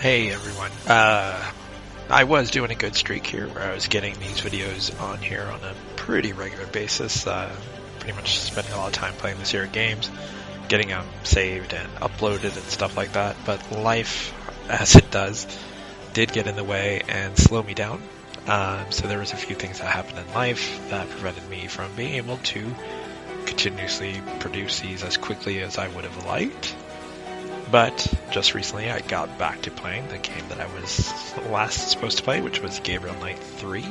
Hey everyone. I was doing a good streak here where I was getting these videos on here on a pretty regular basis. Pretty much spending a lot of time playing this here games, getting them saved and uploaded and stuff like that. But life, as it does, did get in the way and slow me down. So there was a few things that happened in life that prevented me from being able to continuously produce these as quickly as I would have liked. But just recently I got back to playing the game that I was last supposed to play, which was Gabriel Knight 3.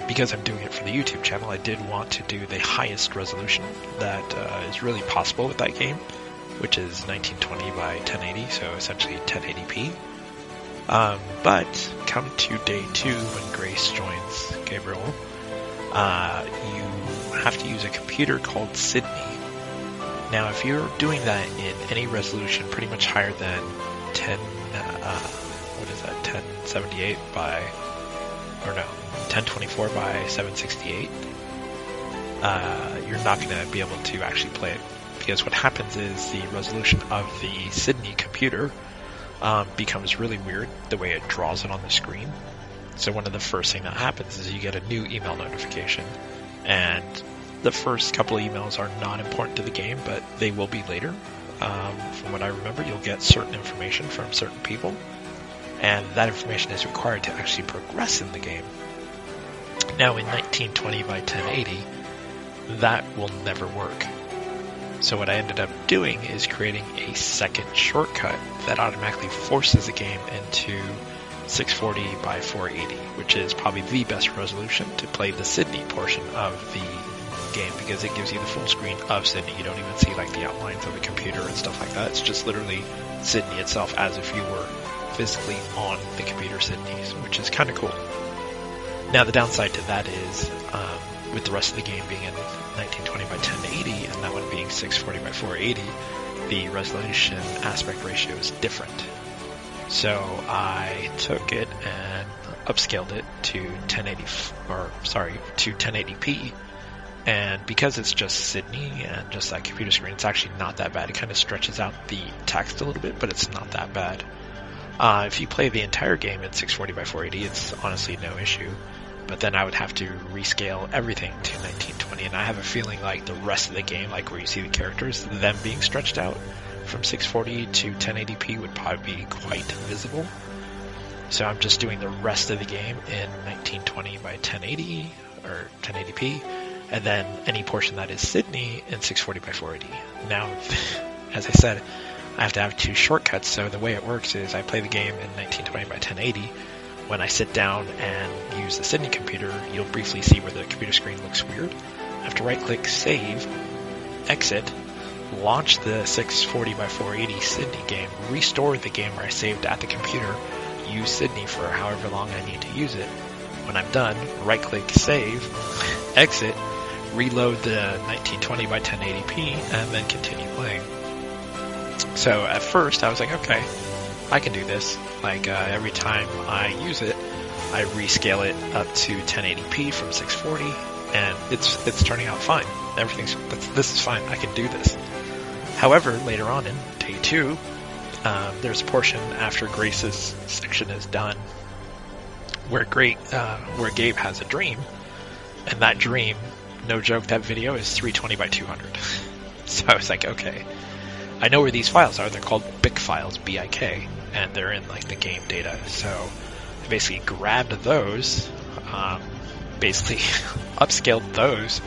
Because I'm doing it for the YouTube channel, I did want to do the highest resolution that is really possible with that game, which is 1920 by 1080, so essentially 1080p. But come to day 2 when Grace joins Gabriel, you have to use a computer called Sydney. Now, if you're doing that in any resolution pretty much higher than 1078 by, or no, 1024 by 768, you're not going to be able to actually play it. Because what happens is the resolution of the Sydney computer becomes really weird the way it draws it on the screen. So one of the first thing that happens is you get a new email notification, and the first couple of emails are not important to the game, but they will be later. From what I remember, you'll get certain information from certain people, and that information is required to actually progress in the game. Now, in 1920 by 1080, that will never work. So what I ended up doing is creating a second shortcut that automatically forces the game into 640 by 480, which is probably the best resolution to play the Sydney portion of the game, because it gives you the full screen of Sydney. You don't even see like the outlines of the computer and stuff like that. It's just literally Sydney itself as if you were physically on the computer Sydney, which is kind of cool. Now the downside to that is with the rest of the game being in 1920 by 1080 and that one being 640 by 480, the resolution aspect ratio is different. So I took it and upscaled it to 1080p. And because it's just Sydney and just that computer screen, it's actually not that bad. It kind of stretches out the text a little bit, but it's not that bad. If you play the entire game at 640 by 480, it's honestly no issue. But then I would have to rescale everything to 1920, and I have a feeling like the rest of the game, like where you see the characters, them being stretched out from 640 to 1080p would probably be quite visible. So I'm just doing the rest of the game in 1920 by 1080 or 1080p. And then any portion that is Sydney in 640 by 480. Now, as I said, I have to have two shortcuts, so the way it works is I play the game in 1920 by 1080. When I sit down and use the Sydney computer, you'll briefly see where the computer screen looks weird. I have to right-click, save, exit, launch the 640 by 480 Sydney game, restore the game where I saved at the computer, use Sydney for however long I need to use it. When I'm done, right-click, save, exit, reload the 1920 by 1080p, and then continue playing. So at first I was like, okay, I can do this. Like every time I use it, I rescale it up to 1080p from 640, and it's turning out fine. This is fine. I can do this. However, later on in day 2, there's a portion after Grace's section is done where Gabe has a dream, and that dream, no joke, that video is 320 by 200. So I was like, okay, I know where these files are. They're called BIC files, B-I-K, and they're in like the game data. So I basically grabbed those, basically upscaled those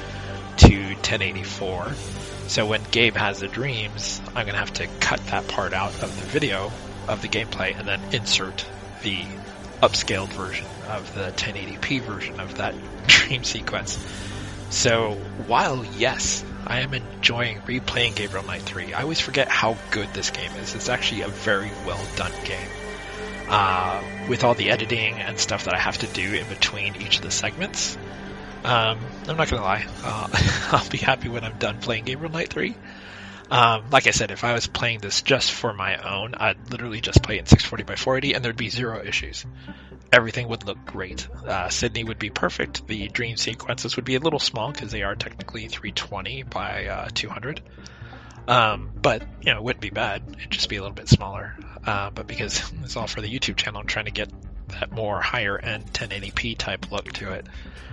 to 1084. So when Gabe has the dreams, I'm going to have to cut that part out of the video of the gameplay and then insert the upscaled version of the 1080p version of that dream sequence. So while, yes, I am enjoying replaying Gabriel Knight 3, I always forget how good this game is. It's actually a very well done game. With all the editing and stuff that I have to do in between each of the segments, I'm not going to lie, I'll be happy when I'm done playing Gabriel Knight 3. Like I said, if I was playing this just for my own, I'd literally just play it in 640 by 480 and there'd be zero issues. Everything would look great. Sydney would be perfect. The dream sequences would be a little small because they are technically 320 by 200. But it wouldn't be bad. It'd just be a little bit smaller. But because it's all for the YouTube channel, I'm trying to get that more higher end 1080p type look to it.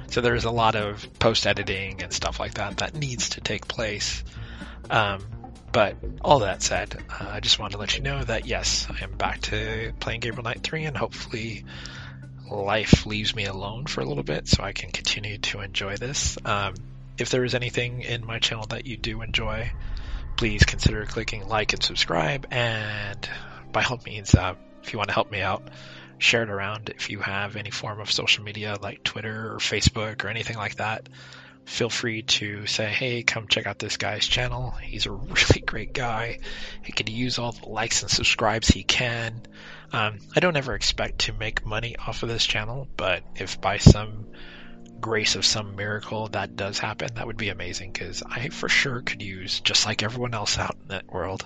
So there's a lot of post editing and stuff like that needs to take place. But all that said, I just wanted to let you know that yes, I am back to playing Gabriel Knight 3, and hopefully life leaves me alone for a little bit so I can continue to enjoy this. If there is anything in my channel that you do enjoy, please consider clicking like and subscribe, and by all means, if you want to help me out, share it around. If you have any form of social media like Twitter or Facebook or anything like that, feel free to say, hey, come check out this guy's channel. He's a really great guy. He could use all the likes and subscribes he can. I don't ever expect to make money off of this channel, but if by some grace of some miracle that does happen, that would be amazing, because I for sure could use, just like everyone else out in that world,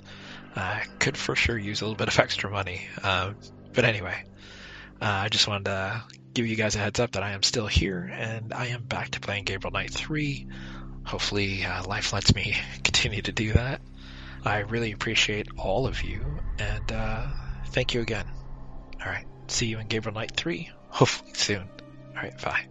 could for sure use a little bit of extra money. But anyway, I just wanted to give you guys a heads up that I am still here, and I am back to playing Gabriel Knight 3. Hopefully life lets me continue to do that. I really appreciate all of you, and thank you again. Alright, see you in Gabriel Knight 3, hopefully soon. Alright, bye.